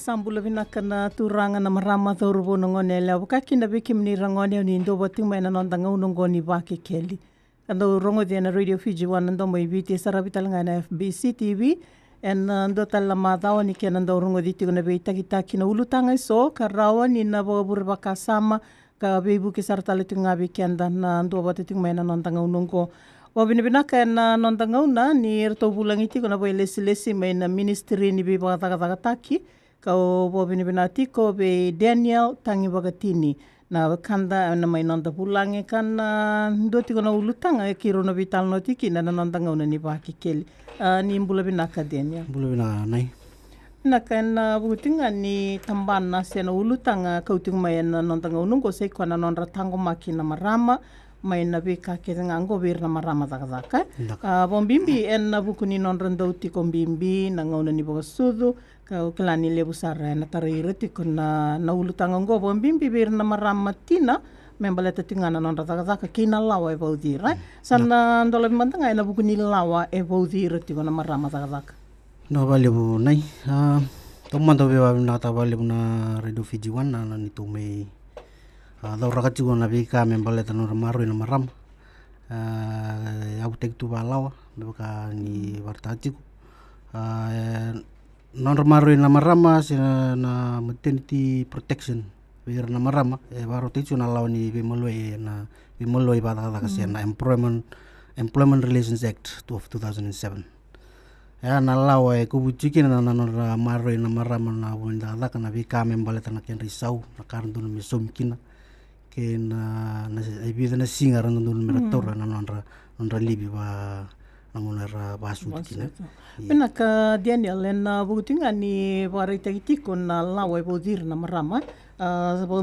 sambula vinakana turanga na marama thoruvo nongone leo kakina viki mnirangone ni ndo wati mai na nondanga unongoni vake keli ando rongo dia na Radio Fiji wana ndo mai viti saravitalanga na FBC TV en ndo tala madhawa ni kena ndo rongo diti kuna veita kitaki na ulutanga iso karawa ni na bobur bakasama ka bebu ki sartale tunga vikenda na ndo wati mai na nondanga unongo Wabinibinaka na nondangauna ni rto bulangiti kuna boy lesi mai na ministry ni biba tagataki ka wabinibinati ko be Daniel tangi bagatini na kanda na mai nonda bulangi kan ndoti kuna ulutanga kiro na vital notiki na nondangauna ni baki keli ni mbulabinaka Daniel mbulabinaka nai naka na butinga ni tambana sena ulutanga kauting mai na nondangauna ko sei kwa na nonra tango makina marama mai na vika ke ngango vir na marama daka bombimbi en na bukuni non rendauti kombimbi na ngona ni bogasudu ka klani lebu sara na tarireti kuna na ulutanga ngo bombimbi vir na marama tina membaleta tingana non daka kina lawa e baudira sana ndola mantanga na bukuni lawa e baudira tikona marama daka no vale bu nai tomando be na ta vale na Radio Fiji wana na ni tume daura katigo na vika membaleta no maru na maram au tek tu balawa beka ni vartatigo non maru na marama na maternity protection vir na marama baru techu na law ni bimoloi bada kasi na employment relations act of 2007 ya na law kubuchiki na maru na marama na wanda kana vika membaleta na ken risau na karndun misomkina ke na ibida na singa ran ndun meratora na nonra libi ba nangonera basu tikina pena ka Daniel na butinga ni warita itiko na lawa bodir na marama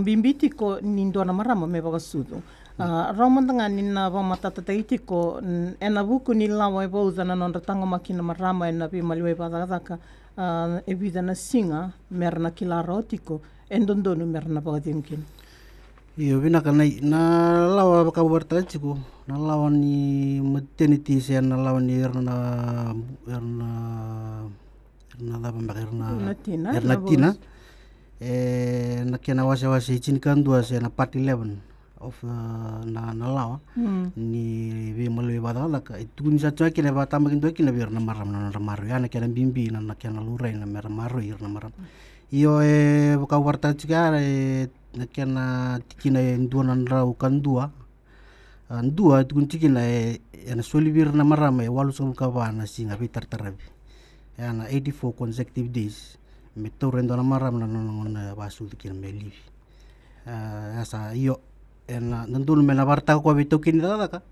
bimbiti ko nindo na marama me bagasudo ramandanga ni na ba matata itiko ena buku ni lawa boza na nonra tango makina marama na bi maliwe badaka ibida na singa merna kilaro tiko endondonu merna bagadinkin Iyo bina kana na lawa baka berta chiku na lawa ni maternity se na lawa ni erna da ernatina na kena wasa chin kandua se na part 11 of na lawa ni be malwe badala ka itu ni sa chaki na bata makin to kina bir na maram na maru ya na kena bimbi na kena lurai na mer maru ir na maram iyo baka berta chika na kena tikina ndua rau kandua ndua tukun tikina na solivir na marama walu sol kawana singa bitar tarabi na 84 consecutive days metorendo na marama na basu tikina melivi asa iyo na ndun mena barta ko bitokin daka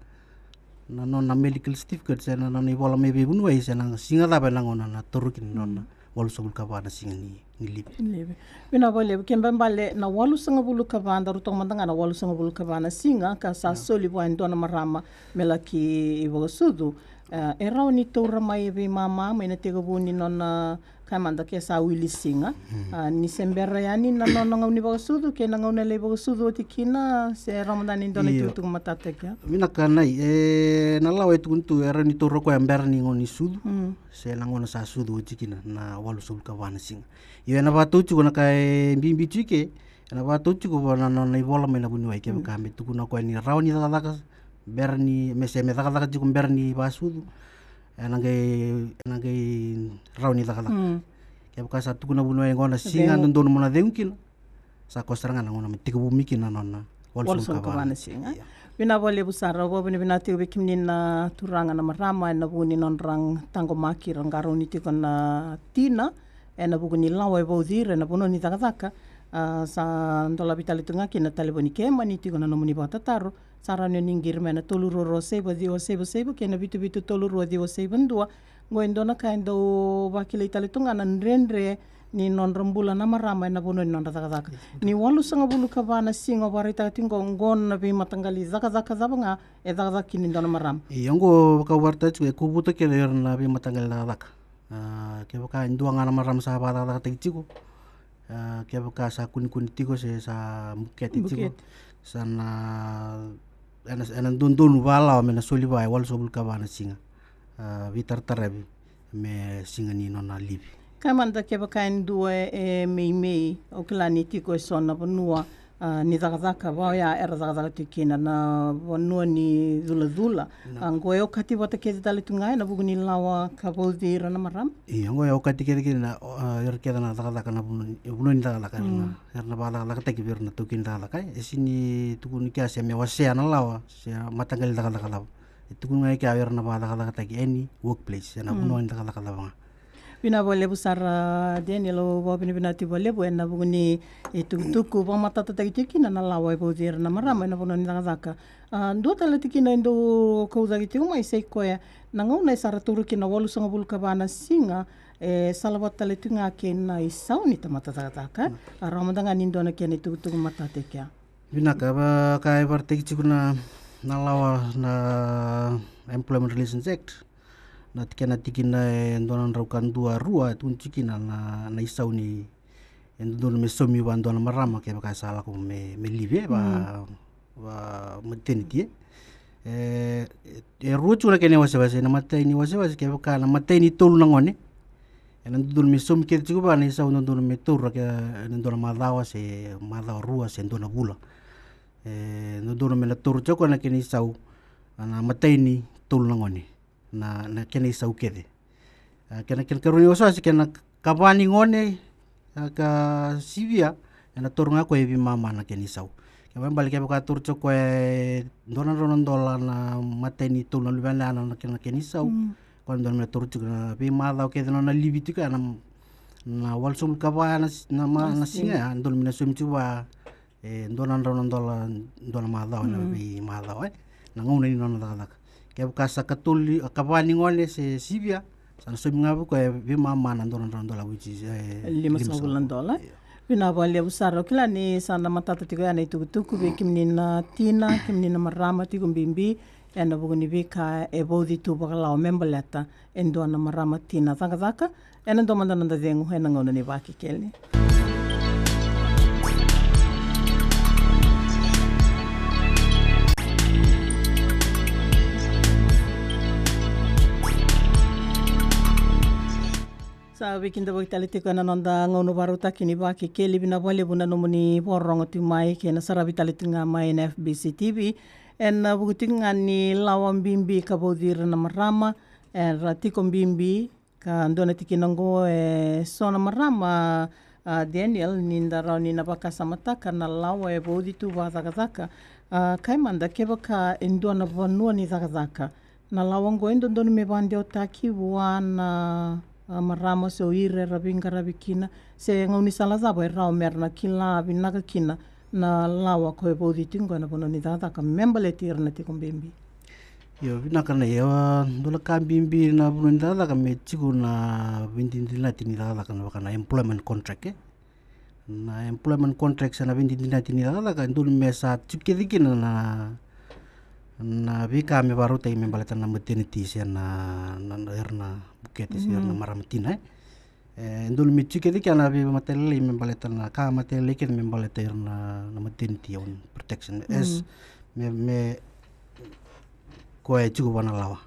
na non na medical certificate na non ibola me bebunu ai na singa da benangona na torukin non walu sol kawana singa ni libe bina vale kembambale na walu sanga bulu kavanda rutong mandanga na walu sanga bulu kavana singa ka sa soli wa ndona marama melaki ibosudu era ni tora mai be mama mai na tego buni nona kamanda ke sa wili singa ni sembera yani na nona ngau ni bosudu ke na ngau na le bosudu tikina se ramadan ndona tutu matata ke mina kanai na lawe tuntu era ni tora ko ember ni ngoni sudu se na ngona sa sudu tikina na walu sul kavana singa iyo na batu chuko na kai bimbi chike na batu chuko na na ibola mena bunu ai ke kambe tuku na ko ni rauni daga berni mese me daga chuko berni basudu na ngai rauni daga ke ka sa tuku na bunu ai ngona singa ndon mona deunkin sa ko seranga na ngona mitiku bumikin na nona wal sul kabana singa bina vole busara bo bina tiu bekimni na turanga na marama na buni non rang tango maki rangaroni tikon na tina ena buku ni lawa e baudira na pono ni takataka sa ndola vitali tunga kina taleboni kema ni tiko na nomuni batataro sarano ningir mena toluroro sebo dio sebo kena bitu toluro dio sebo ndua ngoendona kaindo wakile itali tunga na nrendre ni non rambula na marama na pono ni non takataka ni walu sanga bulu kabana singa warita tingo ngon na bi matangali zakazaka zabanga e zakazaka kini ndona marama iyongo ka warta chwe kubuto ke na bi matangali zakazaka ke baka ndua ngana maram sa bata ta tiku ke baka sa kun tiku se sa muket tiku sana ana dundun wala mena soli bai wal sobul kabana singa vitar tarabi me singa ni nona libi Kaimanda ke kain dua mei o kilani tiko e sona vanua ni takataka wao ya era takataka tikina na vanua ni dula ngoe o kati wata ke tale tungai na buku ni lawa ka bauti rana maram ngoe o kati ke na keda na takataka na bunu ni takataka na bala la kata ki na tukin takataka sini tukun ki asia me wasea na lawa se matangal takataka lawa tukun ngai ka na bala takataka any workplace na bunu ni takataka lawa Pina wale busara Daniel o wapini pina ti wale bu ena buguni tuku wa matata takikina na lawa e bauti na marama ena bunu ni takataka ndo tala tikina ndo kauza ki mai sei koe na ngauna e sara turu kina walu sanga bulu kabana singa salawat tale tunga ke na i sauni tamata takataka ramadanga nindo na kene tuku matate kia Pina ka ba ka e parte ki na lawa na Employment Relations Act na tikena tikina e ndona raukan rua tunchikina na isau ni ndona me somi wa ndona marama ke baka sala ko me live ba maternity rua chura kene wase na matai ni wase ke baka na matai ni tolu na ngone ndona me somi ke chiku ba na isau ndona me toru ke ndona madawa se madawa rua se ndona bula ndona me na toru choko na kene isau na matai ni tolu na ngone na kena isau kede kena karuni osa si kena kapani ngone ka sivia na torunga ko evi mama na kena isau kema balik ke ka tur choko dona dola na mateni tulu lubana na kena isau kon don me tur choko na bi mala ke na libiti ka na walsum kapana na singa don me sum chuba dona dola mala na bi mala na ngone ni nona dala ke kasa katuli kapani ngole se sivia sana so mingabu ko be mama na ndona which is $5 Pina wale usara kila ni sana matata tigo ana tuku be kimni na tina kimni na marama tigo mbimbi ena buguni be ka e bodi tu bakala o membaleta endo na marama tina thaka ena ndo mandana nda dengu hena ngona ni baki kele Sa wikinda wakitali tiko na nonda ngono baruta kini baki keli bina wale buna nomuni porongo tu mai ke na sara vitali tinga mai na FBC TV en bukutinga ni lawan bimbi ka bodir na marama en ratiko bimbi ka ndona tikinango sona marama Daniel ninda rauni na baka samata kana lawa e bodi tu wa zaka kai manda keba ka endona vanua ni zaka na lawango endo ndoni me bande otaki wana marama so ire rabinga rabikina se ngauni sala zabo e rao merna kila vinaka kina na lawa ko e bodi tingo na bono ni data ka membale tirna ti kombimbi yo vinaka na yo dola ka bimbi na bono ni data ka me chiku na vindindina tini data ka na employment contract na employment contract sana vindindina tini data ka ndul mesa chukidikina na vika me baruta i membale na maternity na erna bukete si erna maramatina ndul mi chukedi kana vi matelle membale na ka matelle ke membale erna na maternity on protection as me ko e chugo bana lawa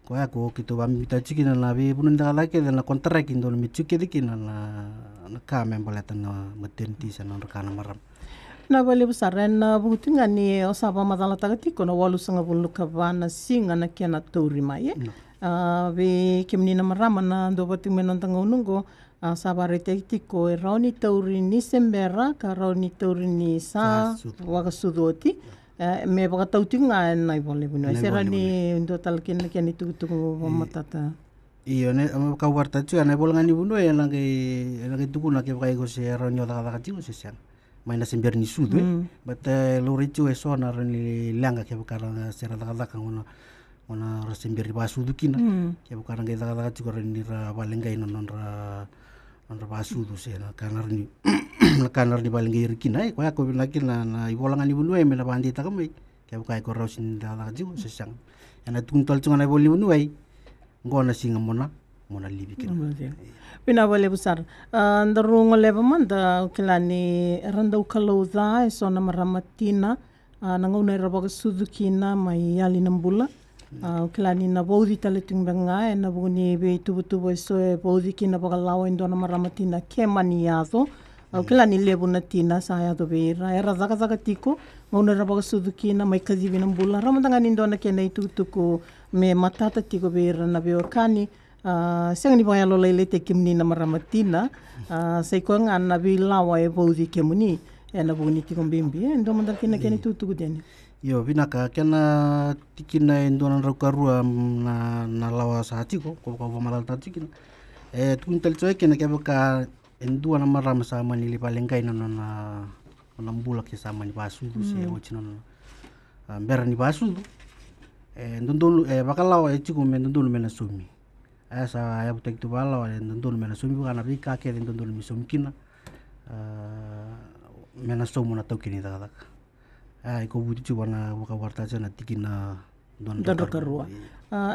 ko ya ko kito ba mi ta chukina na vi bunun dala ke na contract ndul mi chukedi kina na ka membale na maternity sana kana maram na wale busaren na butinga ni osaba madala tagatiko na walu sanga bulu kabana singa na kia na tauri mai ve kimni na marama na ndo bati menantanga unungo saba rete tiko e rauni tauri ni sembera ka rauni tauri ni sa waka sudoti me baka tautinga na ibole bunu sera ni ndo talkin kia ni tuku matata iyo ne ka warta chu na bolanga ni bunu e lange tuku na ke baka go se rauni oda ka chiu se siang maina sember ni sudu but lorichu e sona ni langa ke bukara sera daga ona sember ba sudu kina ke bukara ngai daga chukar ni ra balengai nonra ba sudu se na kanar ni balengai rikina ko ya ko lakina na ibolanga ni bunu e mena bandi ta kamai ke bukai ko rosin daga jiu se sang ana tuntal chunga na boli bunu ai ngona singa mona libi kina Pina wale busar ndarungo leva manda kilani randa ukalauza e sona maramatina na ngauna rabaga sudukina mai yali nambula Kilani na vaudhi tale tungbanga e na vuni ve tuvutuvu e so e vaudhi ki na wakalau e ndona maramatina ke mani ato. Kilani levu na tina sa ato veira. Era zaka tiko, mauna ra wakasudu ki na mai kazivi na mbula. Ramatanga ni ndona ke nei tutuku me matata tiko veira na veo kani. Senga ni waialo leile te kimni na maramatina. Sei koe ngana vi lawa e vaudhi ke muni. E na vuni tiko mbimbi. E ndo mandar kina kene tutuku tene. Yo, vinaka, kena tikina e ndona raukarua na lawa sa tiko, ko malata tikina. Tukun talitsoe kena keba ka endua na marama sa mani li palengai na mbula ke sa mani basudu se ochino na mbera ni basudu. Ndondolu bakalawa e tiko me ndondolu mena sumi. Asa ya butek tu balawa ndondolu mena sumi kana bika ke ndondolu mi sumi kina. Mena somu na tokini dadak. Iko buti wana wakawarta na tikina don rokarua.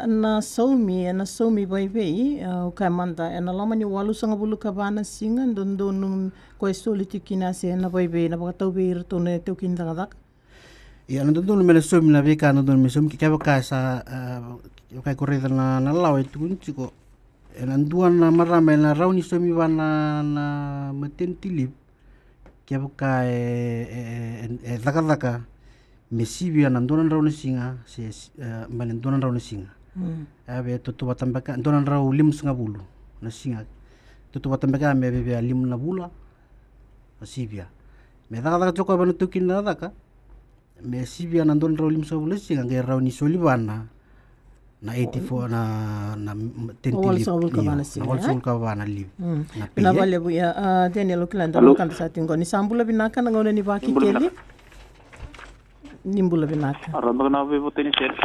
Na somi vai o kai manda na lamani walu sanga bulu kabana singa don ko soli tikina se na vai na bakatau be to ne teu kin dadak. Ya na don mele somi na beka na don me somi ka ka sa kai corrida na lawa itu kunchiko. Na duan na marama na rauni somi wana na matentilip. Kia buka daka me sibia na ndonan rau na singa mane ndonan rau na singa abe tutu batambaka ndonan rau lim singa bulu na singa tutu batambaka me be lim na bula na sibia me daka joko bana tukin na daka me sibia na ndonan rau lim singa bulu singa ngai rau ni solibana na 84 na tentilip na walsul ka bana lip na vale buya Daniel Oklanda kan sa tingo ni sambula binaka na ngona ni baki keli nimbula binaka aramba na ve boteni ser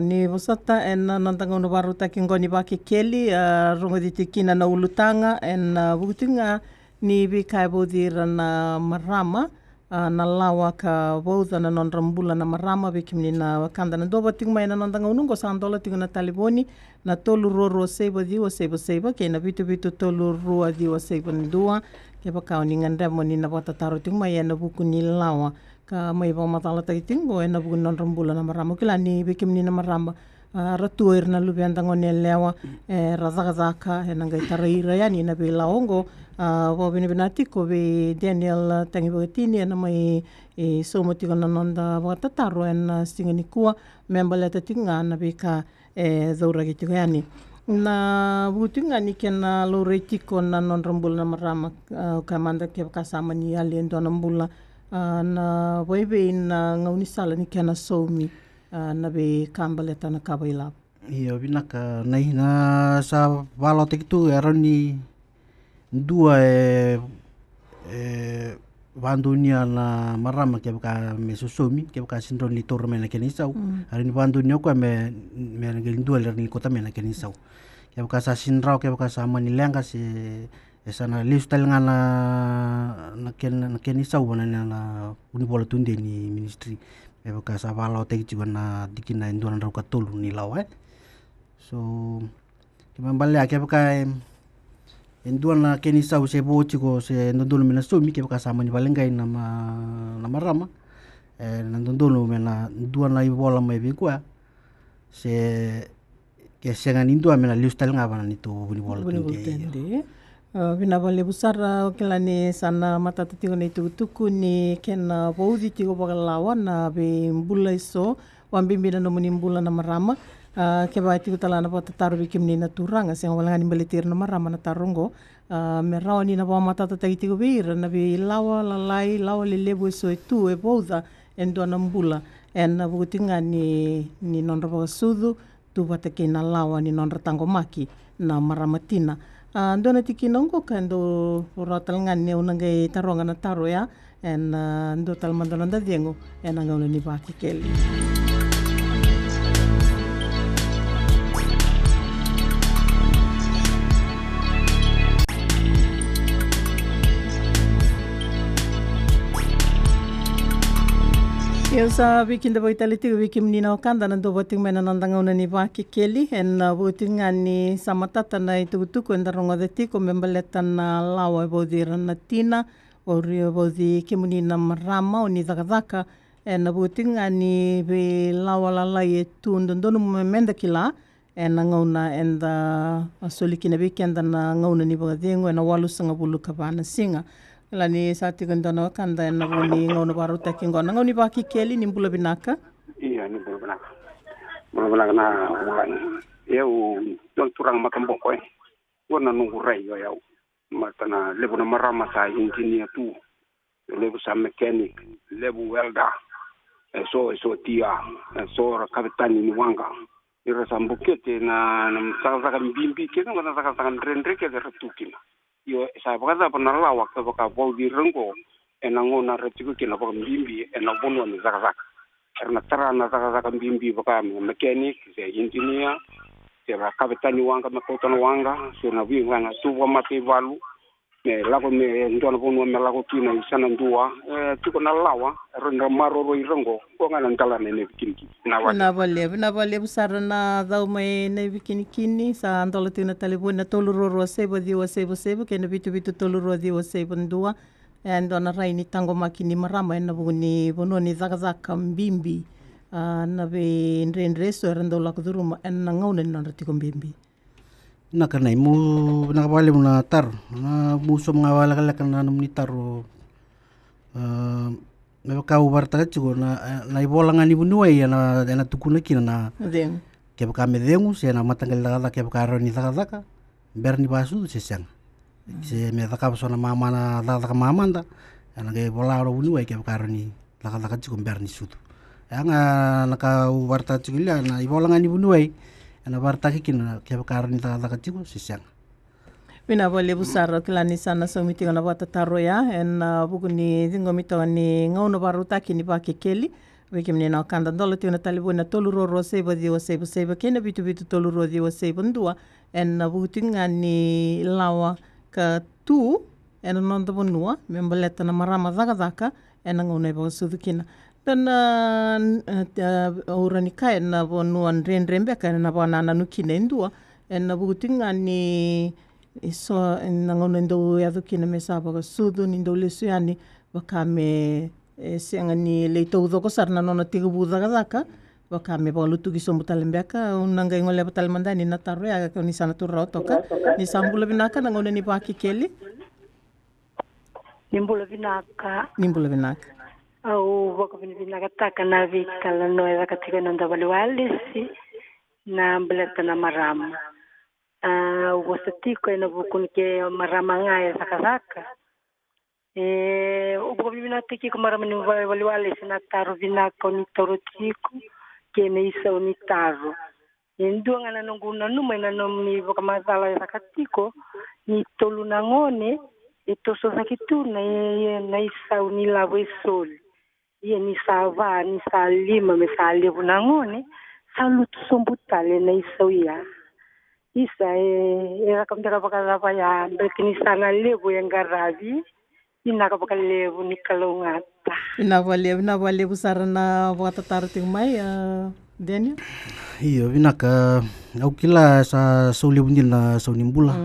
ni vosata en nantanga no baruta ki ngoni baki keli rongo di tikina na ulutanga en butinga ni bikai bodira na marama na lawa ka vouza na non rambula na marama vikimni na wakanda na doba ting mai na nandanga unungo sandola ting na taliboni na tolu roro seiba diwa seiba ke na vitu tolu rua diwa seiba ndua ke pakao ni ngandemo ni na watataro ting mai na buku ni lawa ka mai va matala tai tingo na buku non rambula na marama kila ni vikimni na marama ratuir na lubianda ngone lewa razaka na ngai taraira yani na be laongo wa binati ko be Daniel Tangibotini na mai somo tiko na nonda watataro en singani kua membala tatinga na be ka zaura gitu yani na butinga ni kena lore tiko na non rambula na marama kamanda ke kasama ni alien do na mbula na webe na ngauni sala ni kena somi na be kambaleta na kabaila. Iyo binaka nai na sa walo tekitu eroni dua bandunia na marama ke baka me sosomi ke baka sindron li torme na kenisau hari ni bandunia ko me ngel dua ler ni kota me na kenisau ke baka sa sindrau ke baka sa mani lenga se sana lifestyle ngana na kenisau bana na unibola tunde ni ministry e baka sa walo tekitu na dikina ndona rau ka tolu ni lawa so ke mambale ke baka Enduan na keni sau se bochiko se ndondolo mena somi ke baka sama ni balengai na marama na ndondolo mena duan na ibola mai bekua se ke senga nindua mena lifestyle ngaba na itu buni bola tende vina vale busara kelani sana matata tigo ni tuku ni kena boudi tigo bakalawa na be mbula iso wambimbina no muni mbula na marama ke ba tigo talana pa tataru bikimni na turanga se wala ngani balitir na marama na tarongo me rawa ni na ba matata tigo beira na be lawa lalai lawa lelebu so tu e boda endo na mbula en na butinga ni non raba sudu tu bata ke na lawa ni non ratango maki na maramatina ndona tikinongo kando rotal ngane unangai taronga na taro ya en ndo tal mandona da diengo en ngona ni baki keli Eu sa bikin da boitaliti bikin nina okanda na do boting mena nandanga una ni baki keli en boting ani samatata na itutuku en daronga de tiko membaleta na lawa bodira na tina o rio bodi kimuni na marama o ni daka na buting ani be lawalala e tundondonu memenda kila na ngauna enda solikina bikenda na ngauna ni bagadengo na walu sanga bulu kabana singa lani sati gondona kanda na buni ngauna baru takingo na ngauni baki keli ni bula binaka iya ni bula binaka na eu don turang makambo ko wona nungu rai yo matana lebu na marama sa engineer tu lebu sa mechanic lebu welder so tia so kapitani ni wanga ira sambukete na saka mbimbi kena na saka rendre ke retukina yo sa bakaza pana lawa ka baka bodi rengo enango na retiku kena baka mbimbi ena bono ni saka erna tara na saka mbimbi baka mechanic se engineer se kapitani wanga makotana wanga so na wi wanga tu wa mate valu lago me ndona bono me lago kina isana ndua tuko na lawa renda maroro irengo ko ngana ndala ne bikinki na vale busarana dau mai ne bikinikini sa andola tina talibuna toluro sebo di sebo ke na bitu toluro di sebo ndua ndona raini tango makini marama na buni bononi zaka mbimbi na be ndreso rendola kuduruma na ngauna na ratiko mbimbi na kana imu na kabale muna tar na muso mga wala kala kana namni taro me ka ubarta chugo na ibolangan ibu nuai na tukuna kina na deng ke ka medengu se na matangal la ke ka roni zaka berni basu se sang se me ka so na mama na la mama nda na ke bola ro nuai ke ka roni la chugo berni sutu anga na ka ubarta chugo na ibolangan ibu nuai na barta kina ke ka roni la chugo se sang Pina vale busara kilani sana somiti ngana bata taroya en buguni dingomito ni ngauno baruta kini ba kekeli wekimni na kanda dolo tina talibu na toluro ro sebo di sebo kena bitu toluro di sebo ndua en butinga ni lawa ka tu en nondo bonua membaleta na marama zaka en ngone ba sudukina dan urani kai na bonua renrembe kana na bana nukina ndua en butinga ni iso nangono ndo ya dukina me saba ka sudu ni ndo lesuani baka me senga ni leito udoko sarna nona tiga buda kadaka baka me balutu ki sombu talembeka unanga ngole batal mandani na tarre ka ni sana turra toka ni sambula binaka nangono ni baki keli nimbula binaka au baka binaka taka na vita la noya katika nanda balwalisi na mbeleta na marama wasatiko ina bukunike marama ngaya saka ubuko bibina tiki ko marama ni waliwale sina taro binako ni torotiko kene isa ni taro ndu ngana nunguna numa ina nomni boka mazala sakatiko ni tolu nangone ito so sakitu na isa ni lawe sol ye ni sava ni salima me salevu nangone salutu sombutale na isa ya isa era kamtaka pakalapa ya bekini sana lebu yang garabi ina kapakal lebu ni kalungata ina vale busarana bota tarting mai Daniel iyo binaka au kila sa soli bundin na sonimbula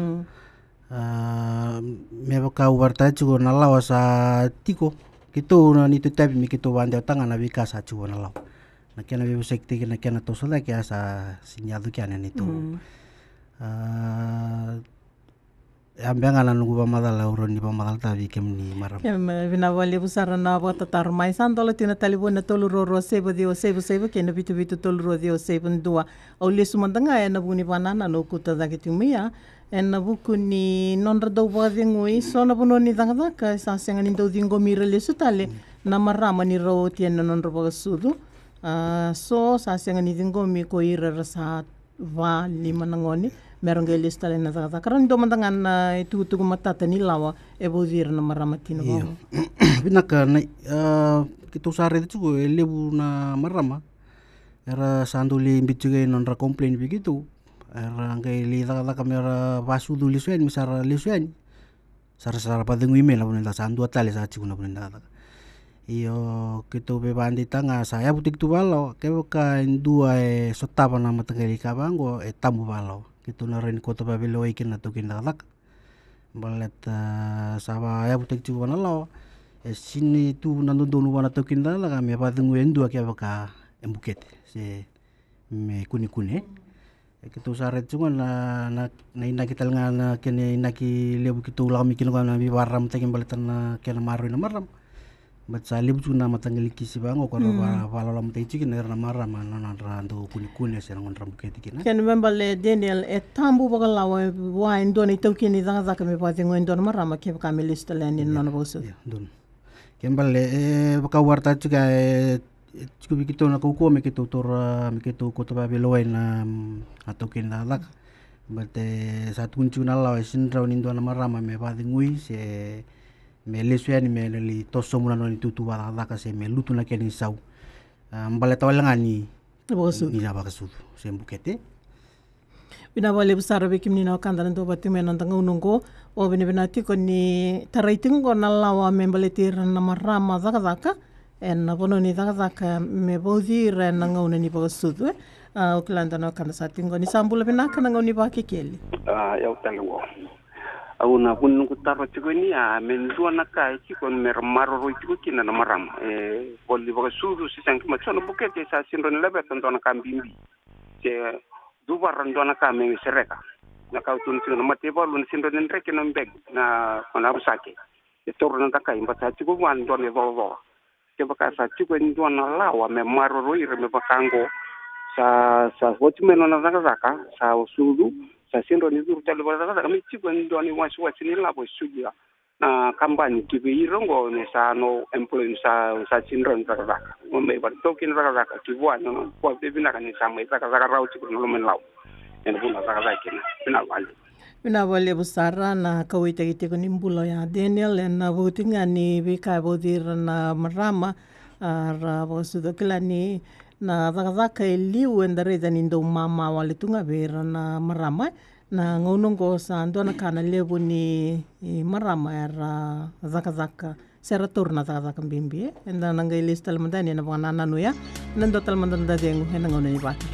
me baka ubarta chugo na lawa sa tiko kito na nitu tabi mi kito wande tanga na bika sa chugo na lawa na kena be sekti na kena tosala kya sa sinyadu kya na nitu ambanga na nungu pamadala uroni pamadala tabi kemni maram vina vale busarana bota tarmai sandola tina talibona toluro sebo kena bitu toluro dio sebo ndua au lesu mandanga na buni banana no kuta dakitumia en bukuni nonra do badengui sona bunoni dangaka sa senga ni do dingo mira lesu tale na marama ni ro tiena nonra bagasudu so sa senga ni dingo mi ko ira rasa va lima nangoni merong gelis tale na zaka karon do mandangan itu matata ni lawa e bozir na maramatina ba binaka na kitu sare itu lebu na marama era sanduli bicuge nonra komplain begitu era ngai li zaka kamera basu duli suen misara lisuan sara padengu email na bunenda sandu atale sa chiguna bunenda iyo kitu be bandi tanga saya butik tu balo ke ka indua sotapa na matagali kabango tamu balo kitu na ren kota babelo ikin na tukin dalak balet saba ya butik tu balo sini tu nandondonu wana tokinda la me patungu endua kia baka embukete se me kuni kita usaret juga na ina kita ngana kene ina ki lebu kita ulang mikin ngana bi waram takin baletan na kena maru na maram bat sa lebu na matangeliki si bango ko wala lam tai chikin na maram na rando kuni se ngon rambukete kina ken membale Daniel tambu bakalawa wa indoni tokini danga ka me patingo indon maram ke ka melista lenin non bosu don kembali baka warta juga cukup kita nak ukur kita tora kita kota Babeloin atau kena lak, berarti satu kunci nala sindra ni dua nama ramai me padingui se me lesuan me leli tosomuna no itu tu wala lak se me lutu nak ni sau, mbale tawalangani, ni jaba kasu se bukete. Bina wale besar bekim ni na kandan to bati me nang unungko o bina tiko ni taraiting ko nalawa me mbale tir nama rama zaka en pono ni taka me bozi re nanga una ni pagasudu o klanda no kana satingo ni sambula pinaka nanga ni ba kekeli ya utango auna kun kutaro tiko ni men duana kai tiko mer maro ro tiko kina na maram bolli pagasudu si sanki machono bukete sa sindron lebe tondona kambimbi se dubar ndona ka me sereka na ka tun tino mate bolun sindron reke no mbeg na kona busake e torno taka imbata tiko wan ndone vovo ke baka sa tiko ni dona lawa me maro ro ire me bakango sa hotimeno na zaka sa usudu sa sindo ni zuru talo zaka me tiko ni doni wasi ni labo sudia na kambani ki be irongo ne sa no employee sa sindron zaka mo me ba tokin zaka ki bwa no ko be bina kan sa me zaka raw tiko no men law en buna zaka kina bina wali Bina wale busara na kawita kiti ko nimbulo ya Daniel na votinga ni bika bodir na marama ra bosudo kila ni na zaka liu endare zanindo mama wale tunga bera na marama na ngonongo sa ndo na kana lebu ni marama ra zaka sera turna zaka mbimbi enda nanga ilista almandani na bwana nanu ya nando talmandanda dengu hena ngono ni baki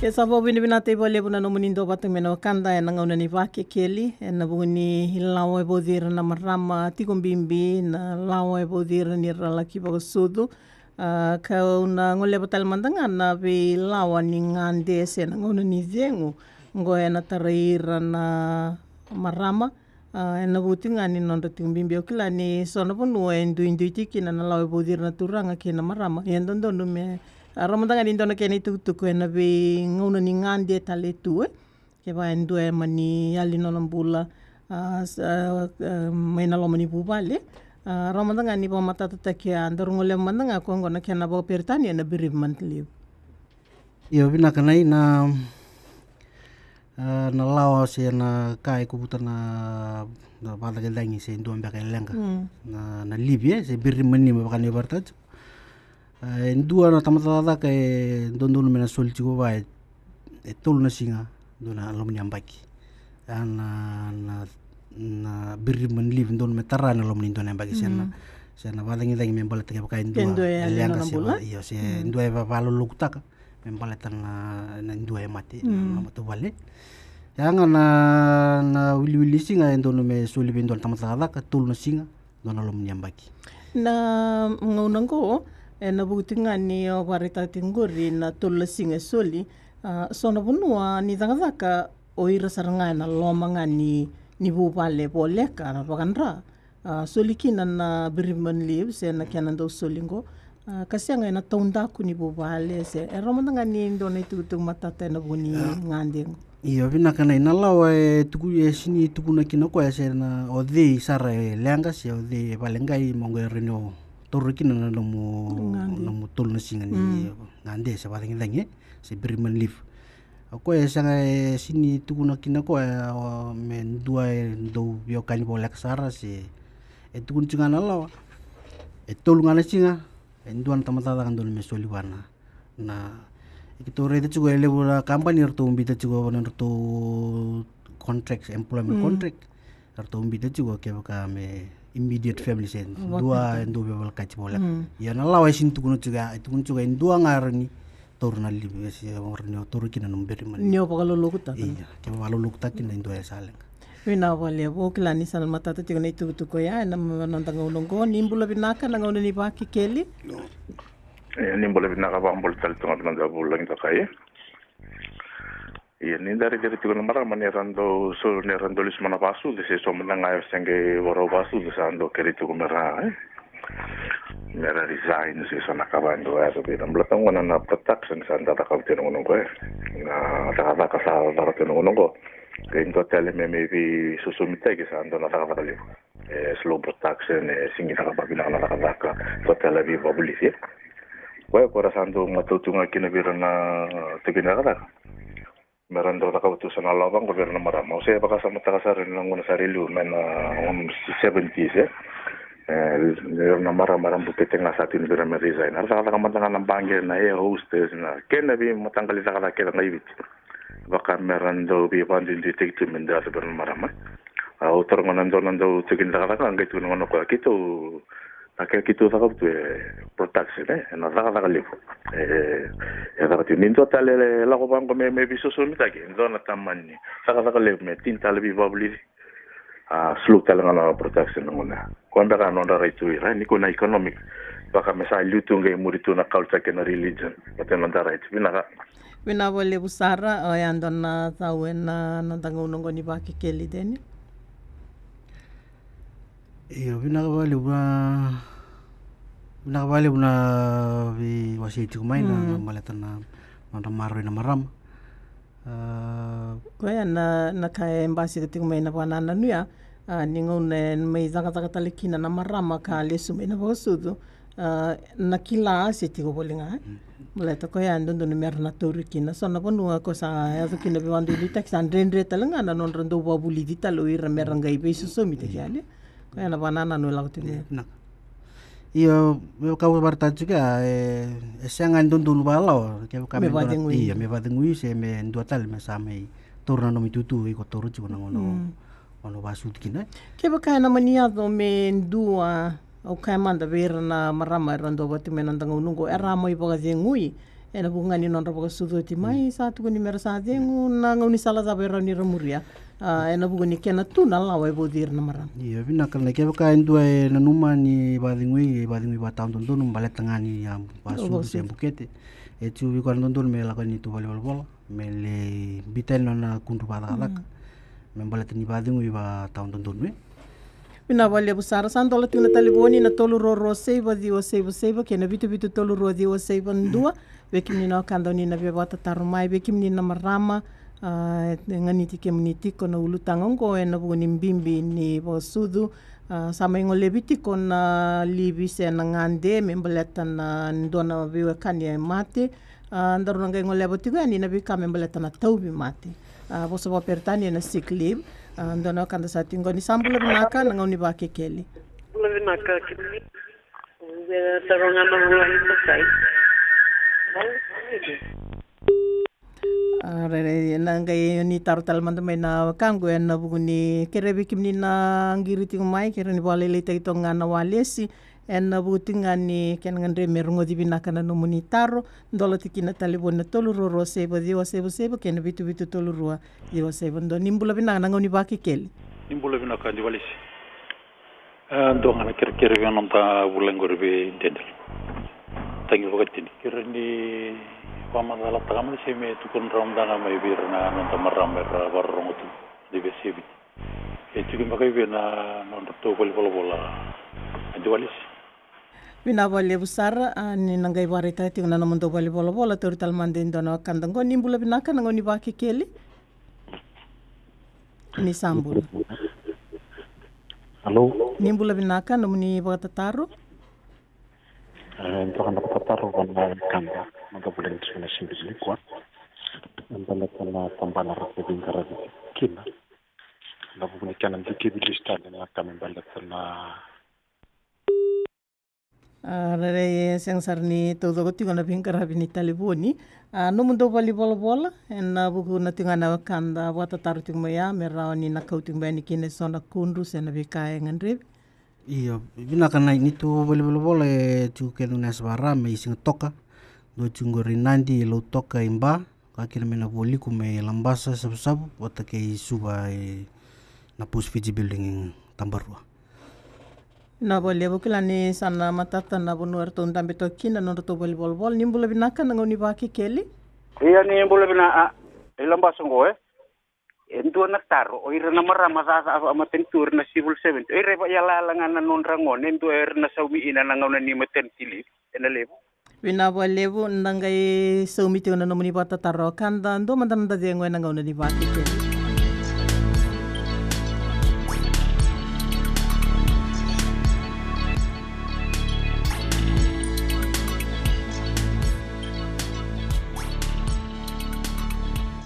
Esa bo bina te bole buna no munindo batu meno kanda e nanga una ni wake keli e na buni hilawa e bodira na marama tikumbimbi na lawa e bodira ni ralaki bago sudu ka una ngole batal mandanga na be lawa ni ngande se nanga una ni zengu ngo e na taraira na marama e na butinga ni nondo tikumbimbi o kila ni sona punu e ndu tiki na lawa e bodira na turanga ki na marama e ndondo me Ramadanga ni ndona kene tuku na be ngona ni ngande tale tu ke ba ndue mani ali no mbula mena lo mani bubale Ramadanga ni ba mata tata ke andor ngole mandanga ko ngona kena ba pertani na birib mantli yo bina kanai na lawa se na kai kubuta na bala ke dangi se ndo mbaka lenga na libye se birib mani ba kan bartaj dua na tamata ka dondon mena sol chigo ba tol na singa dona lom nyambaki na birri man live don metara na lom nindo nyambaki sena balangi lagi membal te ka indua lenga se yo se indua ba balo lukutaka membal tan na indua mati na matu bale yang na wili singa don me soli bindon tamata ka tol na singa dona lom nyambaki na ngonango na butinga ni o warita tinguri na tola singa soli sona bunua ni zaka o ira saranga na lomanga ni bupale boleka na pakanra soli kina na biriman lives na kianando solingo kasi nga na taunda ku ni bupale se romanga ni ndone tutu matata na buni ngandeng iyo bina kana ina lawa tuku sini tuku na kinoko se na odi sara lenga se odi balengai mongo reno torukina na nomu tol na singa ni ngande sa baling langi se biriman live ako sanga sini tukuna kina ko men dua do bio kali bolak sara se tukun singa na lawa tol ngana singa duan tamata kan don me soliwana na ikito rede chugo lebura company rto umbita chugo rto contract employment contract rto umbita chugo ke baka me immediate family sen dua endo be wal kach bola ya na lawa sin tukunu juga dua ngarni torna libi si orni toru kina nomberi man nyo pagalo lukuta iya ke walo lukta kina endo ya saleng wina wale bo klani san matata tigana itu tu ko ya na nantanga ulongo nimbula binaka na ngone ni baki keli nimbula binaka ba mbol tal tunga tunga bulang ta kai iya ni dari tigana mara manerando so nerando lis mana pasu de se so menanga senge woro pasu de sando kerito kumera mera resign se so nakabando ya so bidam blatang wana na protection sanda ta kaute ngono ko na ta ka sa dara te ngono ko kento tele me maybe susumite ke sando na ta ka tali slow protection singi ta ka babina na ta ka to tele bi babulisi ko sando matutunga kinabirana tigina ka merando taka utusan alabang governo marama saya baka sama takasarin lang nguna sarilu men 70s na marama bukete nga sa atin bira resign ar taka kamantanga ng bangge na hostess na kena bi matanggali taka kela ngayit baka merando bi bandin detective men da governo marama autor nando tigin taka ngait kuno ko kito Akak itu tak tu proteksi na tak lipo. Ya tak tu ninto tale lagu bang ko me bisu sumi tak ndo na tamani. Tak lipo me tinta lebih babli. Sluk tale ngana proteksi ngona. Ko anda kan onda right to ni ko na economic. Baka me sa lutu ngai muritu na culture ke na religion. Paten onda right. Wina wale busara o yando na tawen na nantango nongo ni baki keli deni. Iyo binakabali una vi wasiti kumai na maleta na maro na maram ko ya na kai embasi te kumai na banana nuya ningone mai zaka talikina na marama ka lesu na bosudu na kila se ti ko bolinga maleta ko ya ndondo ni merna torikina sona bonu ko sa ya kina bi wandu li tax andre talanga na non rando babuli di talo ira meranga ibe so mi te yale kaya na banana no la utile na iyo me ka barta juga sangan dundun balo ke ka me badengui se me nduatal me same torna no mitutu ko toru juga ono basut kina ke baka na mania do me ndua o ka manda ver na marama rando batu me nandanga unungo era mo iboga zengui ena bunga ni non robo sudu ti mai sa tu ni mersa zengu na ngoni sala za bera ni remuria ena bunga ni kena tu na lawa e bodir na maram iya bina kan ke baka ndua na numa ni badingui ba taun tonton balet tangani ya basu se bukete tu bi kan tonton me la kan itu bol me le bitel na kundu bala me balet ni badingui ba taun tonton me Bina wale busara sandola tuna taliboni na tolu roro seiva diwa seiva kena bitu tolu ro diwa seiva ndua bekim ni na kando ni na bebata tarumai bekim ni na marama ngani tike muniti ko na ulutangongo na buni mbimbi ni bosudu sama ngo lebiti ko na libi se na ngande membeleta na ndona biwa kani mate ndaru nga ngo leboti ni na bika membeleta na taubi mate boso ba pertani na sick leave ndona kanda sa tingo ni sambula binaka na ngoni ba kekeli bula binaka kini taronga marulani pasai rere nanga ni taru talman mai na kango na buguni kerebi kimni na ngiriti mai kere ni balele te tonga na walesi en butinga ni kenangandre merungo di binaka na numuni taro ndolo tikina talibon na tolu roro sebo diwa sebo ken bitu tolu rua diwa sebo ndo nimbula binaka na ngoni baki keli nimbula binaka di walesi ndonga na kere venom ta bulengor be dendel tangi wakati kere ni pamana la tagama se me tukun ramdana mai birna nanta maramber barrongotu di besebi e tuki makai bena non to bola diwalis bina wale busara ni nangai barita ti na mondo bola torital mande ndono kandango nimbula binaka na ngoni baki keli ni sambul halo nimbula binaka na muni batataru untuk anak tertaruh dengan kanda maka boleh disini sendiri kuat untuk kena tambah rakyat bingkara di kina lalu bunikan nanti kita lista dengan kami balik kena rere sengsar ni todo goti gona bingkara bini taliboni no mundo bali bola en buku na tingana kanda wata taru ting maya mera ni na kauting bani kine sona kundu sena bikae ngandre Iya, binakana itu boleh tu ke dunia sebara me ising toka do chungori nandi lo toka imba kakira mena boli kume lambasa sabu wata ke suba na pus Fiji building tambarua. Na boleh bukila ni sana matata na bunuar tu ndambe to kina no to bol nimbula binaka na ngoni baki keli. Iya ni nimbula bina lambasa ngoe. Endo na taro o ira na marama sa amatentur na civil servant o ira ya lalangan na non rangon endo ira na saumi ina na ngona ni maternity leave ena levo wina bo levo ndangai saumi te na nomuni bata taro kanda ndo mandanda de ngona ngona ni bati ke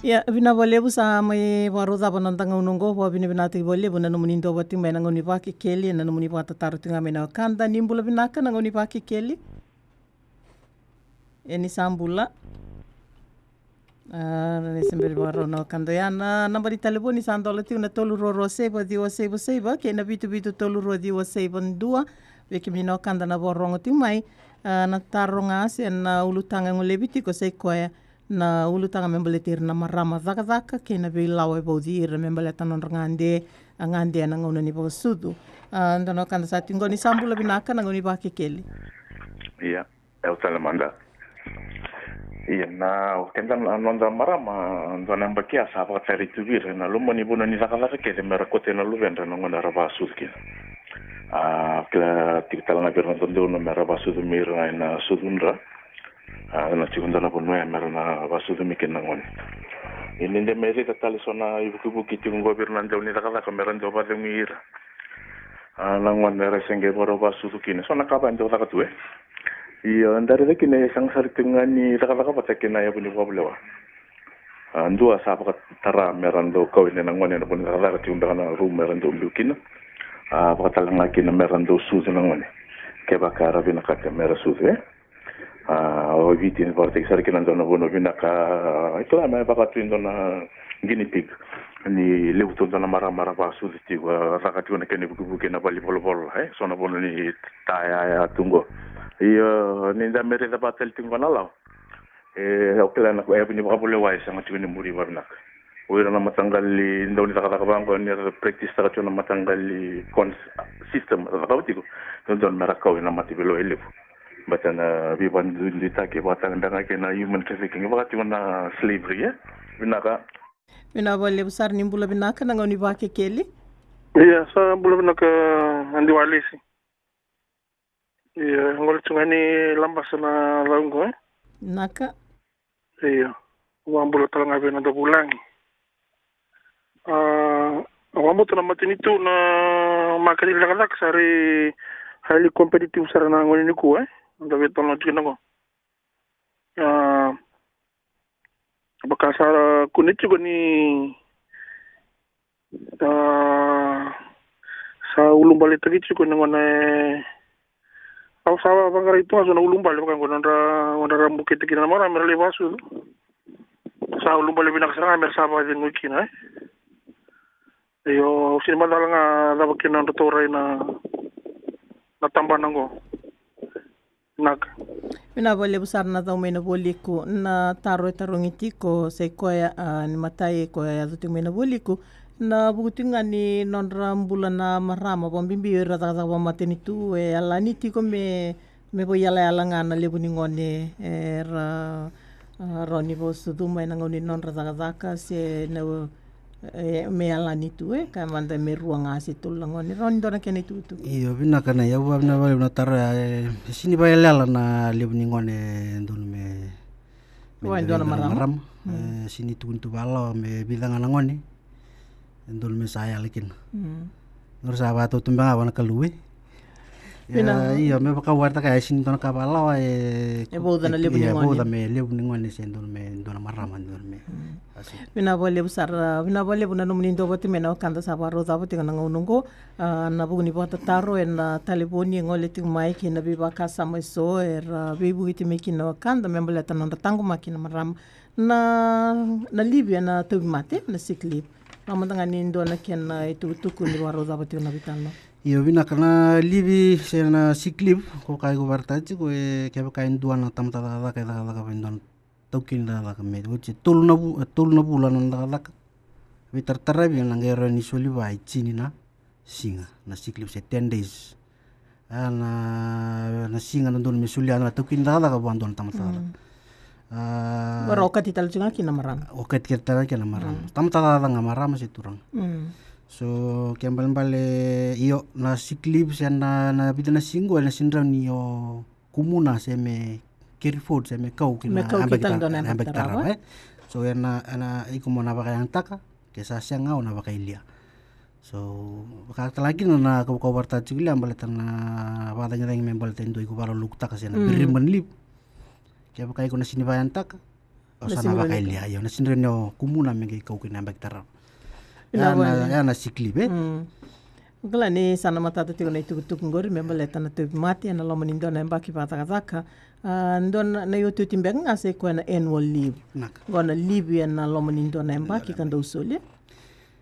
Ya, vina bolebu sa mai waroda banantanga unongo wa vina binati bolebu na nomuni ndo bati mai ngoni baki keli na nomuni bata taro tinga mena kanda nimbula binaka na ngoni baki keli. Eni sambula. Semberi waro no kanda yana nambari telefoni sandola tiu na tolu roro seba diwa seba ke na bitu tolu ro diwa seba ndua veki mino kanda na borongo tiu mai na taronga se na ulutanga ngolebiti ko sei koya na ulutanga membeletir na marama zaka ke na bilawe bodi membeleta non ngande na ngona ni bosudu ndano kanda sa tingoni sambula binaka na ngoni ba kekeli. Iya, eu telemanda. Iya na kenda nonda marama ndona mbakia sa pa tari tubir na lumoni bona ni zaka ke mera kote na luvenda na ngona raba suski. Kla tiktal na berna tondo na mera basu mira na sudundra. Na chikunda na ponwe mera na basu mikin na ngoni. Ini nde meri tatali sona ibuki tingo berna ndo ni zaka mera ndo ba mira. Na ngona resenge boro basu kine sona ka ba ndo zaka tuwe. Iya, ndari lagi nih sang sari tengani taka pakai kena ya punya problem. Dua sahabat tara merando kau ini nangwan yang punya taka tiunda kana room merando bikin. Pakai talang lagi na merando susu nangwan. Kebakar bina kata merah susu. Vitin partai sari kena dona bono bina ka. Itulah mereka pakai tiunda na guinea pig. Ni lewu tiunda na marah basu tiga. Raka tiunda kene buku na bali bol. Sona bono ni taya tunggu. Iya, ninda meri da batel tingwana lao. Okela na ko punya bakabule wai sanga tuni muri warnak. Uira na matanggali ndoni taka bango ni practice taka tuna matanggali system rakawtiko. Don marakau na matibelo elefu. Batana biban dita ke batang ndanga ke na human trafficking bakati na slavery ya. Binaka. Binabole besar nimbula binaka na ngoni bake keli. Iya, sa bula binaka andi walisi. Iya, ngol tungani lambas na launggo Naka. Iya. Wambulo talang abe na bulang. Wambo to na matini tu na makali lakalak sari highly competitive sara na ngoni niku Ndo beto na tina ko. Baka sara kunitu ko ni sa ulung balik tagi ko ngone Aku sawa bangara itu asal ulung balik bukan kau nara bukit kita nama ramai lepas tu. Sa ulung balik bina kesana ramai sahabat yang mungkin Yo sini mana lang dapat kena ndotorai na tambah nanggo. Nak. Mina boleh besar na tau mena boliku na taro ngitiko se koya ni matai koya tu mena boliku. Na bukutinga ni non rambula na marama bombimbi rata wa mateni tu ala ni tiko me bo yala ngana lebu ni ngone roni bo sudu mai ngoni non rata se na me ala ni tu ka manda me ruanga se tulangoni ron dona kene tu iyo bina kana ya wa na na tara sini ba yala na lebu ni ngone ndon me wa ndona maram sini tu balo me bidang ngone Endul mesaya lekin. Ngur sahabat tu tumbang awan keluwe. Ya iya me baka warta kaya sini tona kapala wa boda na lebu ngone. Boda me lebu ngone sendul me ndona marama ndul me. Bina boleh besar bina boleh buna numni ndo boti mena kanda sabaro zaboti kana ngunungo na bugni bota taro en telefoni ngole tu mai ki na biba kasa mai so bibu iti me kina kanda membele tanan tangu makina maram na Libya na tu mate na siklip. Ramantanga ni ndo na ken itu tuku ni waro zabati na bitano. Io vina kana livi sena sick leave ko kai ko vartaji ko e ke kai duana tamta da ka vendon tokin da ka me uchi tulna bulan da ka vitar tarabi na ngero ni soli vai chini na singa na sick leave se 10 days na singa na don me soli na tokin da ka bandon tamta Barokat ital juga kina maram. Okat kita kina maram. Tamta da ngamaram si turang. So kembal bale io na sick leave na vida na singo na sindra ni yo kumuna se me carry forward se me kau kina ambek tara so na iko mona baka yang taka ke sa sianga ona baka ilia so baka lagi na ko warta chigli ambale tana bada ngeng membal tendo iko baro lukta ka se na biriman lip ke baka iko na sini bayan taka o sana baka ilia yo na sindra no kumuna me kau kina ambek tara na sick leave Gala ni sana matata tiko na itukutuk ngori membal tana tu mati na lo manindo na mbaki pataka ndon na yo tutimbeng ase ko na annual leave gona leave na lo manindo na mbaki kanda usole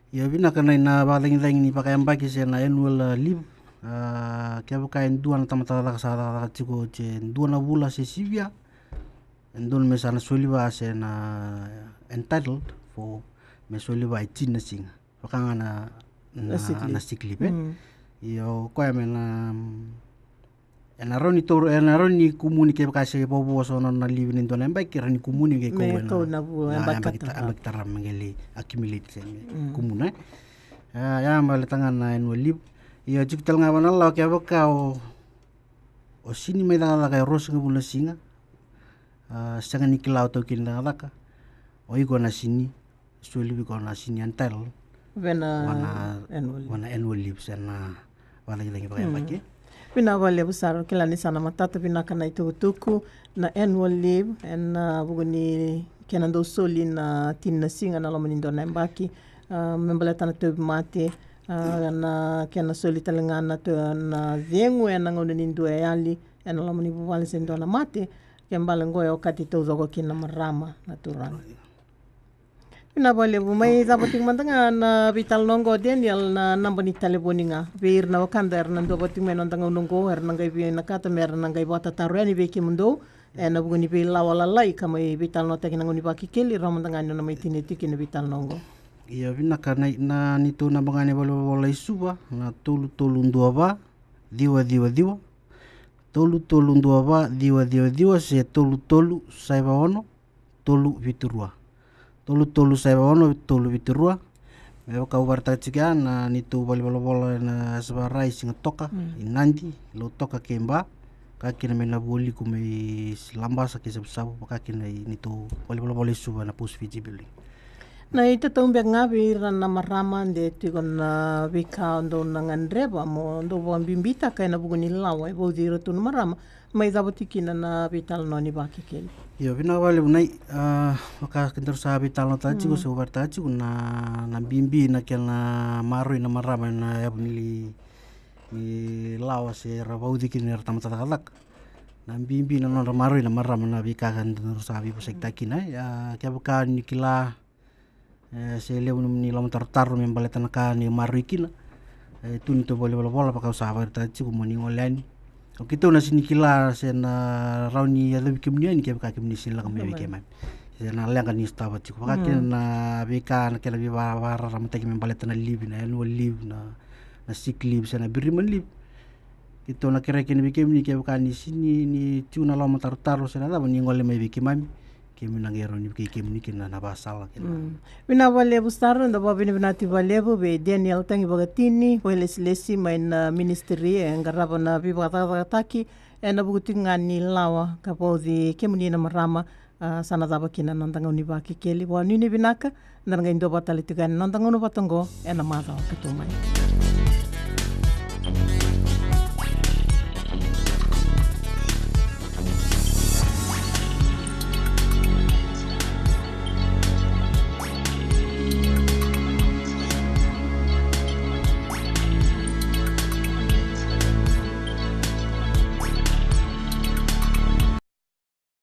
ya bina kana na balang ni pakai mbaki se na annual leave kaya bukain dua na tamata ka sa chiko che dua na bula se sivia ndon me sana soliva se na entitled for me soliva itin na singa pakanga na sick leave yo ko na roni kumuni ke kasi bobo so na live nin don mbaki rani kumuni ke ko na bu ambak taram ngeli accumulate se kumuna ya mbale tangan na annual leave yo jiktal ngawan Allah ke baka o sini me dala ka ros ngabula singa sanga niklau to kin dala ka o igo na sini sueli ko na sini antal wana annual leave sana wala lagi pakai mbaki Pina wale busaro kila ni sana matata pina kana itutuku na annual leave en buguni kenando soli na tinna singa na lomanindo na mbaki membaleta na tub mate na kena soli talangana to na vengu en ngone nindo ali en lomani buvale sendo na mate kembala ngoyo kati to zogo kina marama natural Pina wale bu mai zapating mantanga na vital nongo Daniel na nambani telefoninga vir na wakanda ndo bating menon tanga nongo ngai vi na kata mer ngai bota tarani veki mundo na buguni pe lawala lai kama vital no takin ngoni baki keli ramantanga no mai tinetiki na vital nongo Ia vina kana na nito na bangane bolo isuba na tolu ndua ba diwa tolu ndua ba diwa se tolu saiba ono tolu viturua tolu saiba ono tolu viturua me ka ubarta chiga na nito bolo na sabarai singa toka inandi lo toka kemba ka kina mena boli kume lamba sa kisa sabu ka kina nito bolo isuba na post visibility Na ito tumbek nga bira na marama de tigon na vika ndo na ngandreba mo ndo bimbita kay na buguni lawa bo dira tu marama may zabotikina na vital no ni bakikil. Yo binawali unai maka kentar sa vital no tachi ko so tachi na bimbi na kel na maroi na marama na yabnili ni lawa se rabaudi kin tamata kalak. Na bimbi na no maroi na marama na vika kan sa bi sektakina ya kya bukan nikila se leu ni lam tartar me baleta ka ni marikina tu ni to bola pa ka sabar ta ci ko moni ngolani o kito na sinikila se na rauni ya lebi kimni ni ke ka kimni sin la ka me ke ma se na lenga ni sta ba ci ko ka na beka na ke la bi ba ram ta ke me baleta na live na no live na sick leave se na biriman live kito na kere ke ni kimni ke ka ni sini ni tu na lam tartar se na ba ni ngole me ke mami kemi nangero ni kemi kina na basala kina bina wale busaro ndo bina binati wale be Daniel tangi bagatini wele silesi main ministry ngaraba na bibata taki na bugutinga ni lawa kapozi kemi na marama sana zaba kina nandanga unibaki keli wa nini binaka nanga ndo batali tigan nandanga no batongo na maza katumai